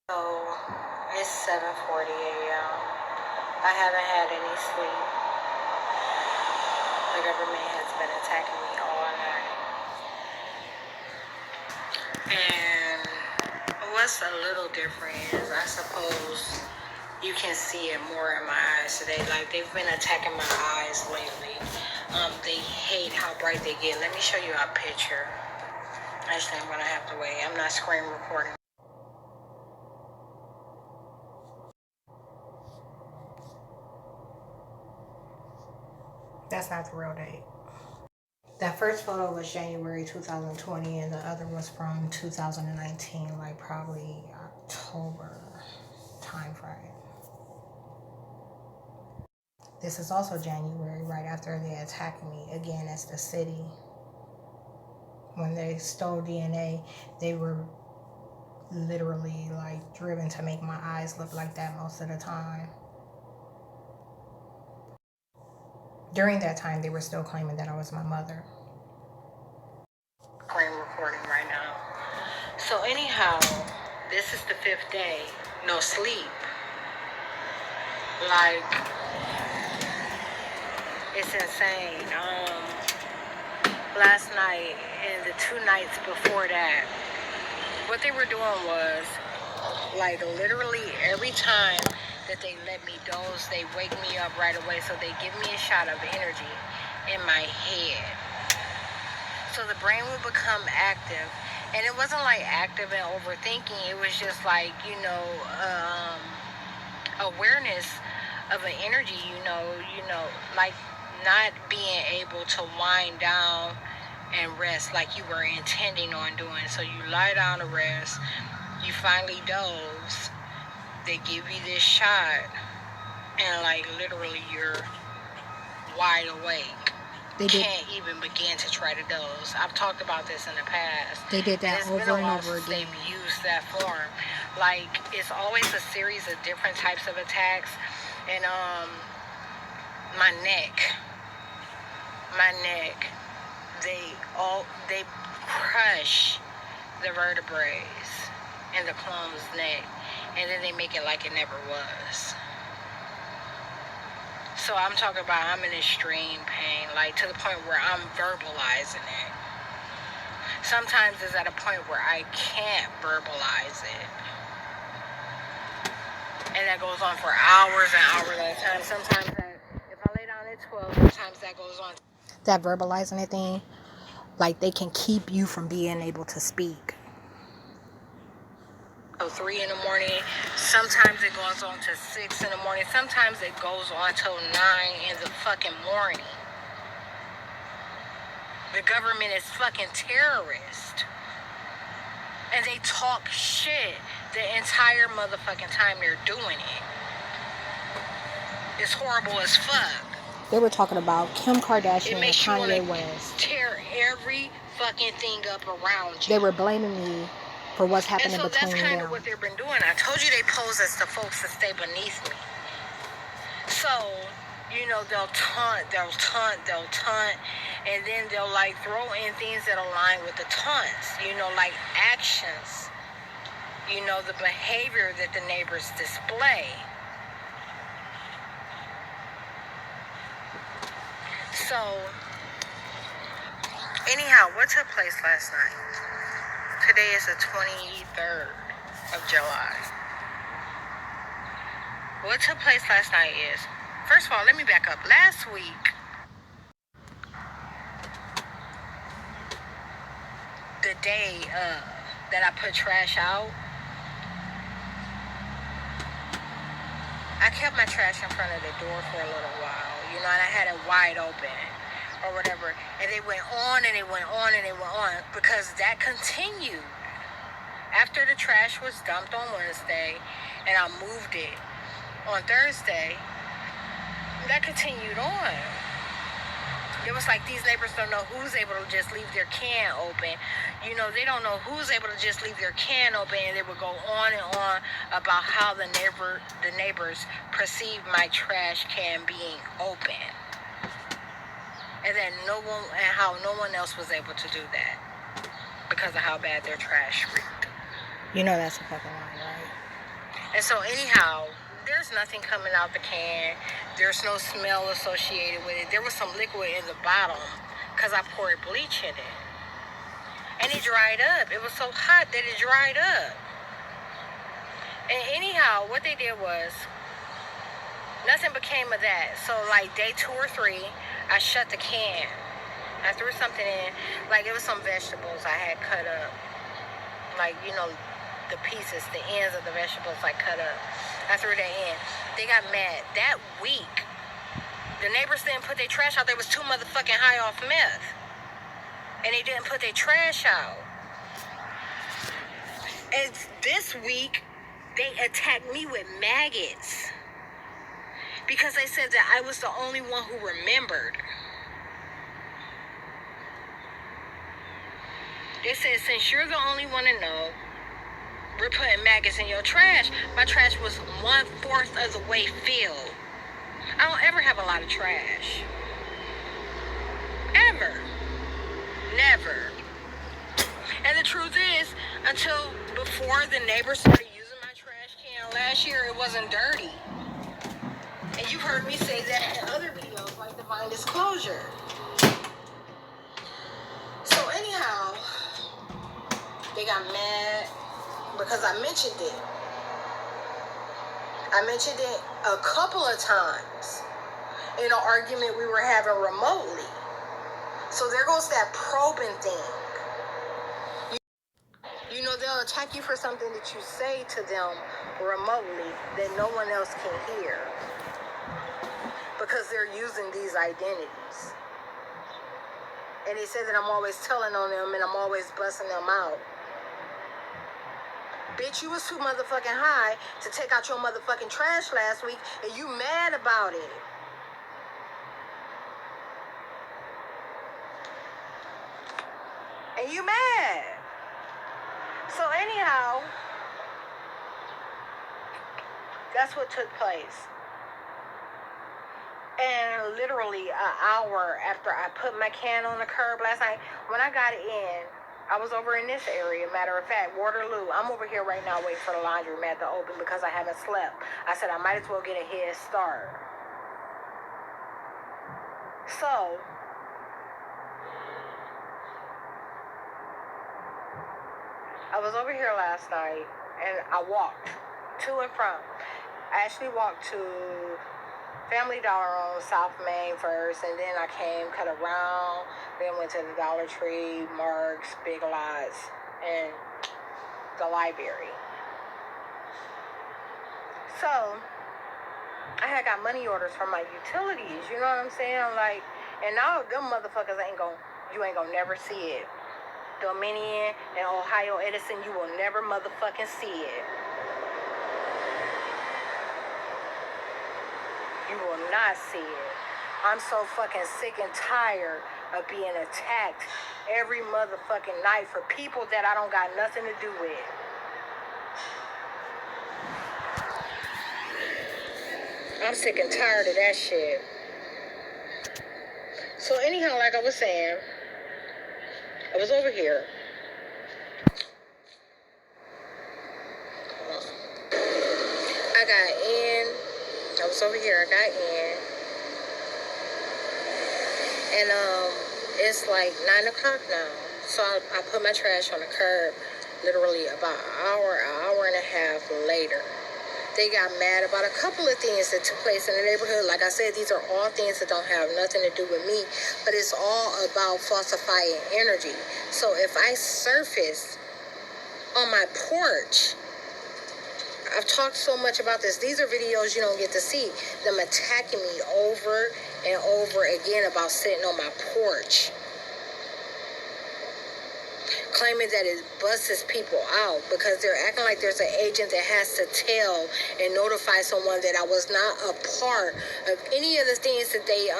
So it's 7:40 a.m. I haven't had any sleep. The government has been attacking me all night. And what's a little different is I suppose you can see it more in my eyes today. Like they've been attacking my eyes lately. They hate how bright they get. Let me show you a picture. Actually, I'm gonna have to wait. I'm not screen recording. That's not the real date. That first photo was January 2020, and the other was from 2019, like probably October time frame. This is also January, right after they attacked me. Again, it's the city. When they stole DNA, they were literally like driven to make my eyes look like that most of the time. During that time, they were still claiming that I was my mother. Screen recording right now. So anyhow, this is the 5th day. No sleep. Like, it's insane. Last night and the 2 nights before that, what they were doing was, like, literally every time that they let me doze, they wake me up right away. So they give me a shot of energy in my head. So the brain will become active. And it wasn't like active and overthinking. It was just like, awareness of an energy, like not being able to wind down and rest like you were intending on doing. So you lie down to rest, you finally doze, they give you this shot, and like literally you're wide awake. They can't even begin to try to doze. I've talked about this in the past. They did that over and over again. They've used that form. Like, it's always a series of different types of attacks. And my neck, they crush the vertebrae in the clone's neck, and then they make it like it never was. So I'm talking about I'm in extreme pain, like to the point where I'm verbalizing it. Sometimes it's at a point where I can't verbalize it. And that goes on for hours and hours at a time. Sometimes if I lay down at 12, sometimes that goes on. That verbalizing it thing, like they can keep you from being able to speak. So 3 in the morning, sometimes it goes on to 6 in the morning, sometimes it goes on till 9 in the fucking morning. The government is fucking terrorist. And they talk shit the entire motherfucking time they're doing it. It's horrible as fuck. They were talking about Kim Kardashian and Kanye West. Tear every fucking thing up around you. They were blaming me for what's happening between them. And so that's kind of what they've been doing. I told you they pose as the folks that stay beneath me. So, they'll taunt, and then they'll like throw in things that align with the taunts, like actions, the behavior that the neighbors display. So, anyhow, what took place last night? Today is the 23rd of July. What took place last night is, first of all, let me back up. Last week, the day that I put trash out, I kept my trash in front of the door for a little while, and I had it wide open or whatever. And they went on and it went on and it went on because that continued. After the trash was dumped on Wednesday and I moved it on Thursday, that continued on. It was like these neighbors don't know who's able to just leave their can open. They don't know who's able to just leave their can open, and they would go on and on about how the neighbors perceive my trash can being open. And then how no one else was able to do that because of how bad their trash reeked. That's a fucking lie, right? And so anyhow, there's nothing coming out the can. There's no smell associated with it. There was some liquid in the bottom because I poured bleach in it. And it dried up. It was so hot that it dried up. And anyhow, what they did was, nothing became of that. So like day 2 or 3, I shut the can. I threw something in, like it was some vegetables I had cut up. Like, you know, the pieces, the ends of the vegetables I cut up. I threw that in. They got mad. That week, the neighbors didn't put their trash out. They was too motherfucking high off meth. And they didn't put their trash out. And this week, they attacked me with maggots. Because they said that I was the only one who remembered. They said, since you're the only one to know, we're putting maggots in your trash. My trash was 1/4 of the way filled. I don't ever have a lot of trash. Ever. Never. And the truth is, until before the neighbors started using my trash can last year, it wasn't dirty. And you've heard me say that in other videos, like Divine Disclosure. So anyhow, they got mad because I mentioned it. I mentioned it a couple of times in an argument we were having remotely. So there goes that probing thing. You know, they'll attack you for something that you say to them remotely that no one else can hear. Because they're using these identities. And they say that I'm always telling on them and I'm always busting them out. Bitch, you was too motherfucking high to take out your motherfucking trash last week and you mad about it. And you mad. So anyhow, that's what took place. And literally an hour after I put my can on the curb last night, when I got it in, I was over in this area, matter of fact, Waterloo. I'm over here right now waiting for the laundromat to open because I haven't slept. I said I might as well get a head start. So, I was over here last night and I walked to and from. I actually walked to Family Dollar on South Main first, and then I came, cut around, then went to the Dollar Tree, Marks, Big Lots, and the library. So, I had got money orders from my utilities, you know what I'm saying? Like, and now them motherfuckers you ain't gonna never see it. Dominion and Ohio Edison, you will never motherfucking see it. You will not see it. I'm so fucking sick and tired of being attacked every motherfucking night for people that I don't got nothing to do with. I'm sick and tired of that shit. So anyhow, like I was saying, I was over here. I was over here, I got in. And it's like 9 o'clock now. So I put my trash on the curb literally about an hour and a half later. They got mad about a couple of things that took place in the neighborhood. Like I said, these are all things that don't have nothing to do with me, but it's all about falsifying energy. So if I surface on my porch, I've talked so much about this. These are videos you don't get to see. Them attacking me over and over again about sitting on my porch. Claiming that it busts people out because they're acting like there's an agent that has to tell and notify someone that I was not a part of any of the things that they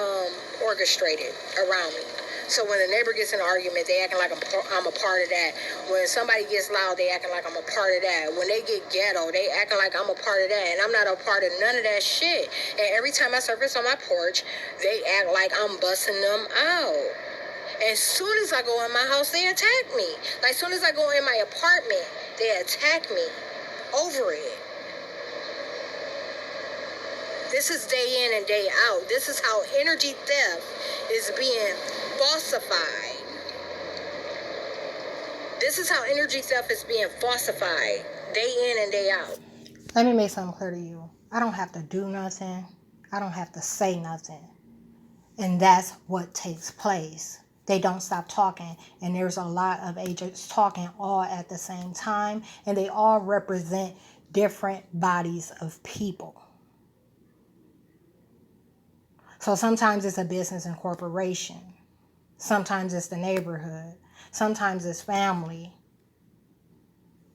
orchestrated around me. So when a neighbor gets in an argument, they acting like I'm a part of that. When somebody gets loud, they acting like I'm a part of that. When they get ghetto, they acting like I'm a part of that. And I'm not a part of none of that shit. And every time I surface on my porch, they act like I'm busting them out. As soon as I go in my house, they attack me. Like, as soon as I go in my apartment, they attack me over it. This is day in and day out. This is how energy theft is being falsified. This is how energy theft is being falsified day in and day out. Let me make something clear to you. I don't have to do nothing. I don't have to say nothing. And that's what takes place. They don't stop talking. And there's a lot of agents talking all at the same time. And they all represent different bodies of people. So sometimes it's a business and corporation. Sometimes it's the neighborhood. Sometimes it's family.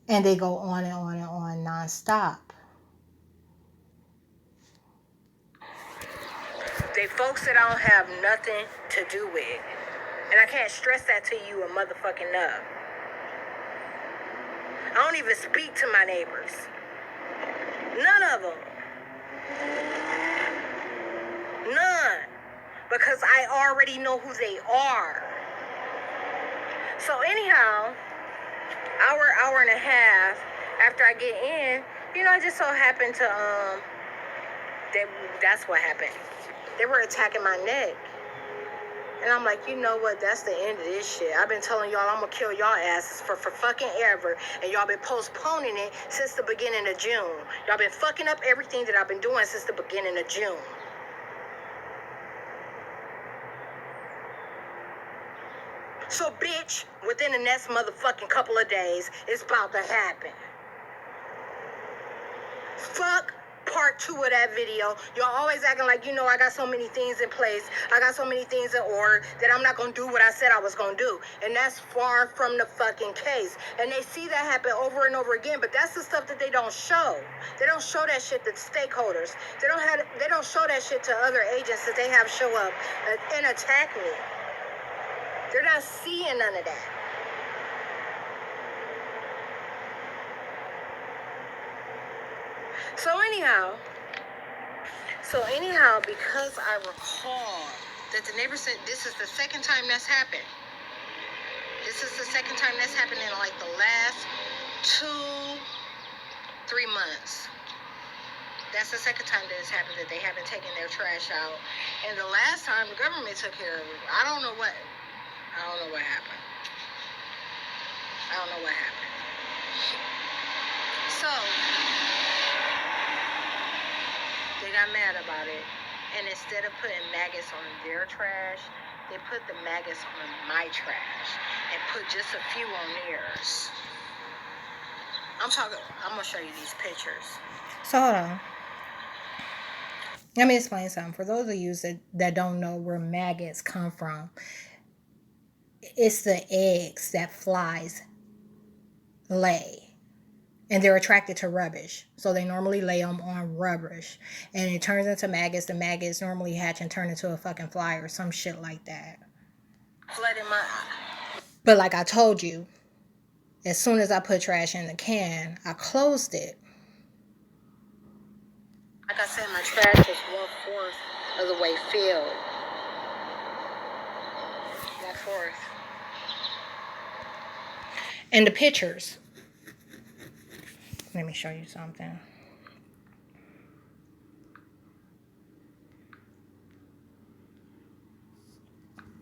And they go on and on and on nonstop. They folks that I don't have nothing to do with. And I can't stress that to you a motherfucking enough. I don't even speak to my neighbors. None of them. None. Because I already know who they are. So anyhow, hour and a half after I get in, I just so happened to, that's what happened. They were attacking my neck. And I'm like, you know what? That's the end of this shit. I've been telling y'all I'm gonna kill y'all asses for fucking ever. And y'all been postponing it since the beginning of June. Y'all been fucking up everything that I've been doing since the beginning of June. So, bitch, within the next motherfucking couple of days, it's about to happen. Fuck part 2 of that video. Y'all always acting like, I got so many things in place. I got so many things in order that I'm not going to do what I said I was going to do. And that's far from the fucking case. And they see that happen over and over again. But that's the stuff that they don't show. They don't show that shit to stakeholders. They don't show that shit to other agents that they have show up and attack me. They're not seeing none of that. So anyhow, because I recall that the neighbor said this is the second time that's happened. This is the second time that's happened in like the last 2-3 months. That's the second time that it's happened that they haven't taken their trash out. And the last time the government took care of it, I don't know what happened. So they got mad about it, and instead of putting maggots on their trash, they put the maggots on my trash and put just a few on theirs. I'm gonna show you these pictures. So hold on. Let me explain something. For those of you that don't know where maggots come from, it's the eggs that flies lay. And they're attracted to rubbish. So they normally lay them on rubbish. And it turns into maggots. The maggots normally hatch and turn into a fucking fly or some shit like that. Flood in my eye. But like I told you, as soon as I put trash in the can, I closed it. Like I said, my trash is 1/4 of the way filled. 1/4. And the pictures. Let me show you something.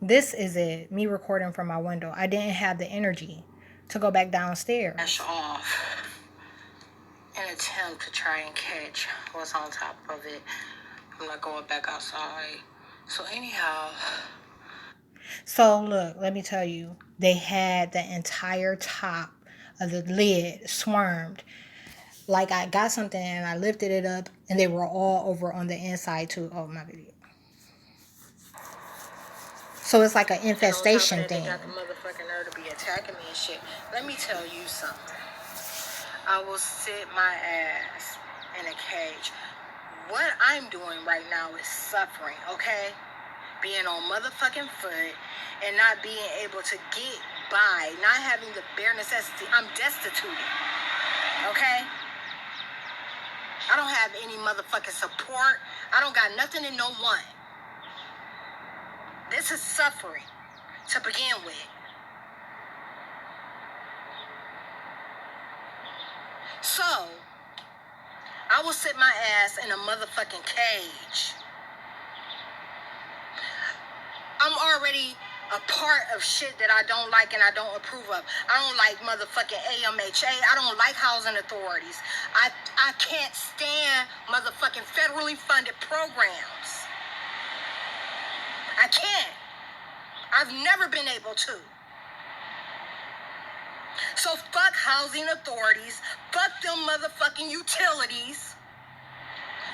This is it. Me recording from my window. I didn't have the energy to go back downstairs. Dash off. An attempt to try and catch what's on top of it. I'm not going back outside. So anyhow. So look, let me tell you. They had the entire top of the lid swarmed. Like I got something and I lifted it up and they were all over on the inside too. Oh, my video. So it's like an infestation thing. They got the motherfucking nerve to be attacking me and shit. Let me tell you something. I will sit my ass in a cage. What I'm doing right now is suffering, okay? Being on motherfucking foot and not being able to get by, not having the bare necessity. I'm destitute, okay? I don't have any motherfucking support. I don't got nothing and no one. This is suffering to begin with. So, I I will sit my ass in a motherfucking cage. I'm already a part of shit that I don't like and I don't approve of. I don't like motherfucking AMHA. I don't like housing authorities. I can't stand motherfucking federally funded programs. I can't. I've never been able to. So fuck housing authorities. Fuck them motherfucking utilities.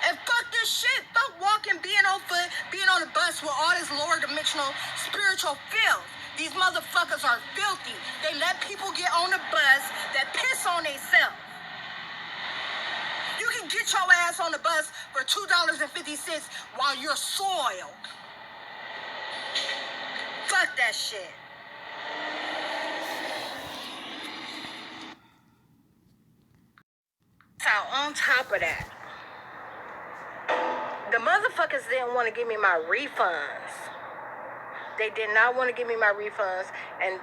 And fuck this shit. Fuck walking, being on foot, being on the bus with all this lower dimensional spiritual filth. These motherfuckers are filthy. They let people get on the bus that piss on themselves. You can get your ass on the bus for $2.50 while you're soiled. Fuck that shit. So on top of that, the motherfuckers didn't want to give me my refunds. They did not want to give me my refunds, and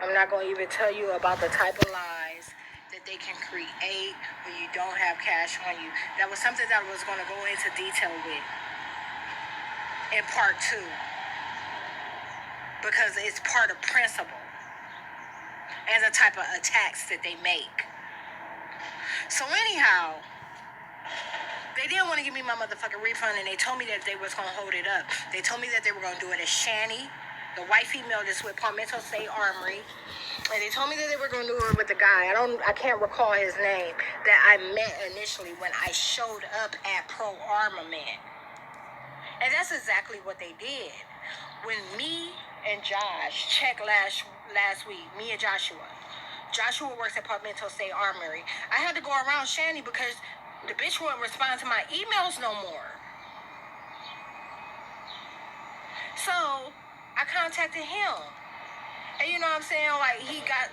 I'm not going to even tell you about the type of lies that they can create when you don't have cash on you. That was something that I was going to go into detail with in part 2, because it's part of principle and the type of attacks that they make. So anyhow, they didn't want to give me my motherfucking refund, and they told me that they was going to hold it up. They told me that they were going to do it as Shani, the white female that's with Palmetto State Armory. And they told me that they were going to do it with the guy. I can't recall his name, that I met initially when I showed up at Pro Armament. And that's exactly what they did. When me and Josh checked last week, me and Joshua works at Palmetto State Armory. I had to go around Shani because the bitch wouldn't respond to my emails no more. So I contacted him. And you know what I'm saying? Like, he got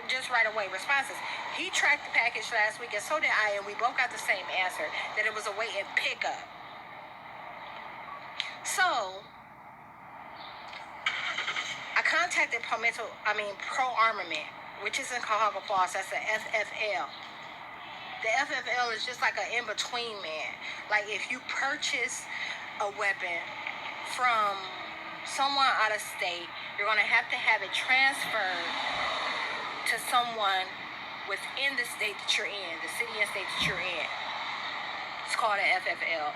just right away responses. He tracked the package last week, and so did I, and we both got the same answer, that it was a wait and pickup. So I contacted Pro Armament, which is in Cuyahoga Falls. That's the FFL. The FFL is just like an in-between man. Like, if you purchase a weapon from someone out of state, you're going to have it transferred to someone within the state that you're in, the city and state that you're in. It's called an FFL.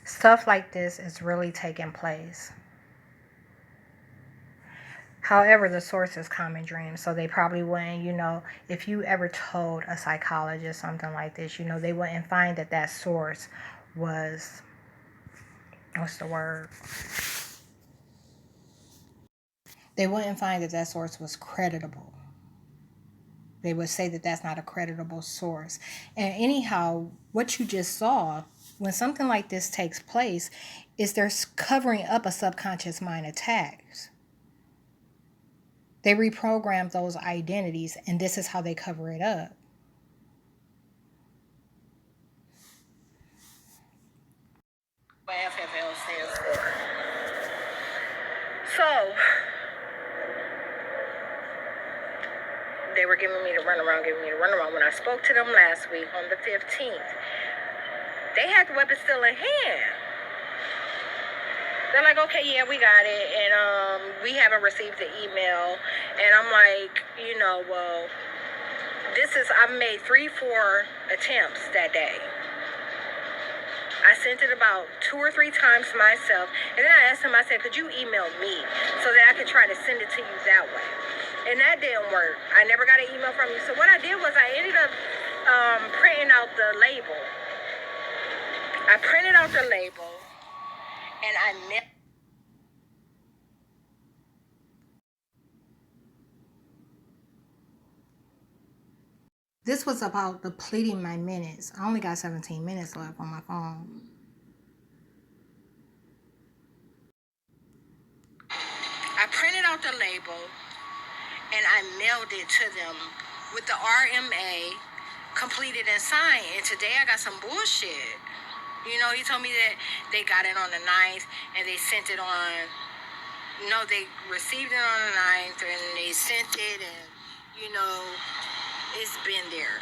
Stuff like this is really taking place. However, the source is common dreams, so they probably wouldn't, if you ever told a psychologist something like this, they wouldn't find that source was, what's the word? They wouldn't find that source was creditable. They would say that that's not a creditable source. And anyhow, what you just saw, when something like this takes place, is they're covering up a subconscious mind attacks. They reprogram those identities, and this is how they cover it up. What FFL stands for. So, they were giving me the runaround. When I spoke to them last week on the 15th, they had the weapon still in hand. They're like, okay, yeah, we got it, and we haven't received the email. And I'm like, well, I've made 3-4 attempts that day. I sent it about 2 or 3 times myself, and then I asked him, I said, could you email me so that I could try to send it to you that way? And that didn't work. I never got an email from you. So what I did was I ended up printing out the label. I printed out the label, and I mailed. This was about depleting my minutes. I only got 17 minutes left on my phone. I printed out the label, and I mailed it to them with the RMA completed and signed. And today I got some bullshit. He told me that they got it on the 9th, and they sent it on... No, they received it on the 9th, and they sent it, and... you know, it's been there.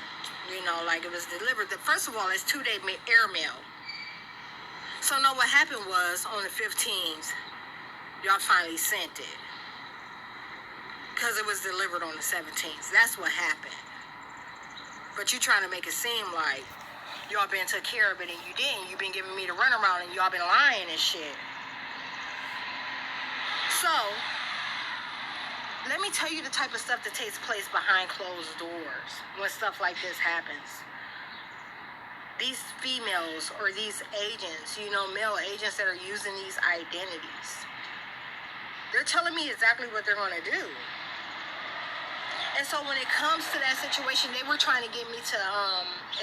You know, like it was delivered. First of all, it's 2-day airmail. So no, what happened was on the 15th, y'all finally sent it. Because it was delivered on the 17th. That's what happened. But you trying to make it seem like y'all been took care of it and you didn't. You've been giving me the runaround and y'all been lying and shit. So, let me tell you the type of stuff that takes place behind closed doors when stuff like this happens. These females or these agents, you know, male agents that are using these identities, they're telling me exactly what they're going to do. And so when it comes to that situation, they were trying to get me to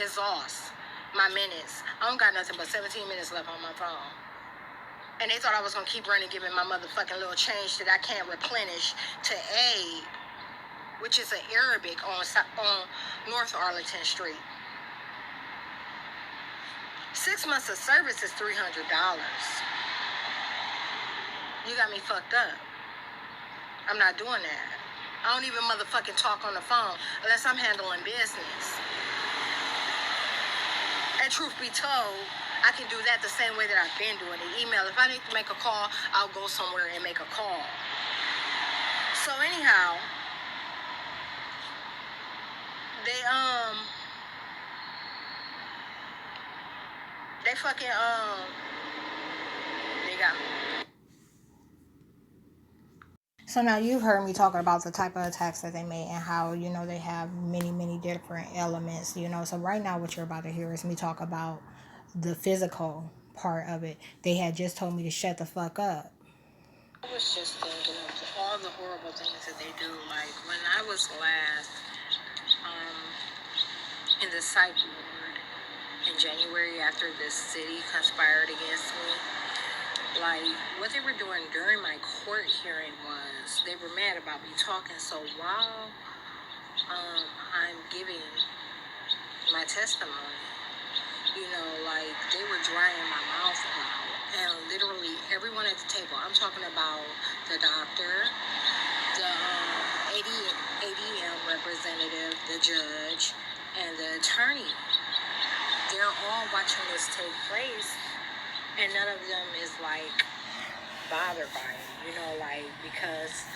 exhaust my minutes. I don't got nothing but 17 minutes left on my phone. And they thought I was going to keep running, giving my motherfucking little change that I can't replenish to aid, which is an Arabic on North Arlington Street. 6 months of service is $300. You got me fucked up. I'm not doing that. I don't even motherfucking talk on the phone unless I'm handling business. And truth be told, I can do that the same way that I've been doing it. Email. If I need to make a call, I'll go somewhere and make a call. So anyhow, they fucking they got me. So now you've heard me talking about the type of attacks that they made and how, you know, they have many, many different elements, you know. So right now what you're about to hear is me talk about the physical part of it. They had just told me to shut the fuck up. I was just thinking of all the horrible things that they do. Like when I was last in the psych ward in January after the city conspired against me, like what they were doing during my court hearing was they were mad about me talking. So while I'm giving my testimony, you know, like they were drying my mouth out, and literally everyone at the table, I'm talking about the doctor, the ADM representative, the judge, and the attorney, they're all watching this take place. And none of them is like bothered by it, you know, like because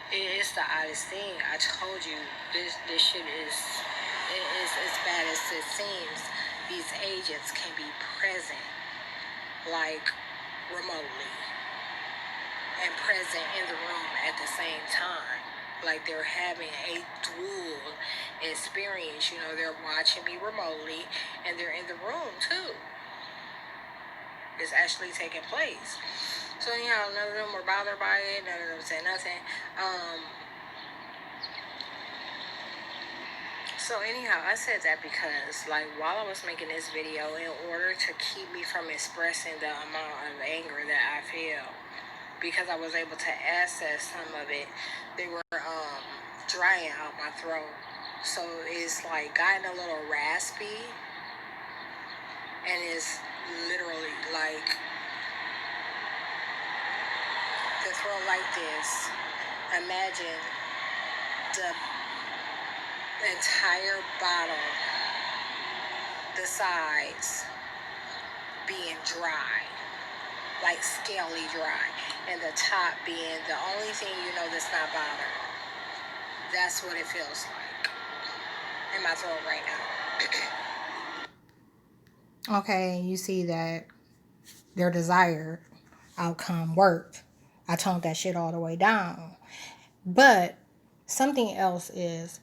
it's the oddest thing. I told you this shit is as bad as it seems. These agents can be present like remotely and present in the room at the same time. Like they're having a dual experience, you know, they're watching me remotely and they're in the room too. It's actually taking place. So anyhow, none of them were bothered by it, none of them said nothing. So anyhow, I said that because like while I was making this video, in order to keep me from expressing the amount of anger that I feel, because I was able to access some of it, they were drying out my throat. So it's like gotten a little raspy, and it's literally like the throat like this. Imagine the entire bottle, the sides being dry, like scaly dry, and the top being the only thing you know that's not bothered. That's what it feels like in my throat right now. Okay, you see that their desired outcome worked. I toned that shit all the way down. But something else is,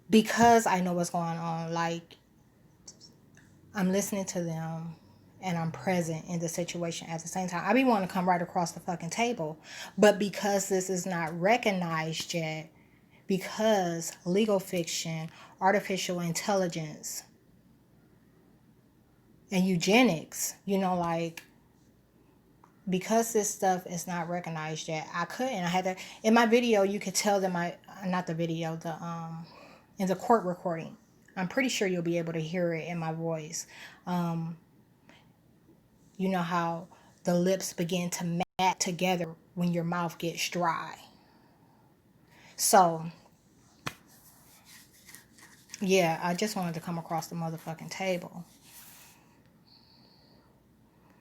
because I know what's going on, like I'm listening to them and I'm present in the situation at the same time. I be wanting to come right across the fucking table. But because this is not recognized yet, because legal fiction, artificial intelligence, and eugenics, you know, like, because this stuff is not recognized yet, I had to, in my video, you could tell that not the video, in the court recording, I'm pretty sure you'll be able to hear it in my voice. You know how the lips begin to mat together when your mouth gets dry. So, yeah, I just wanted to come across the motherfucking table.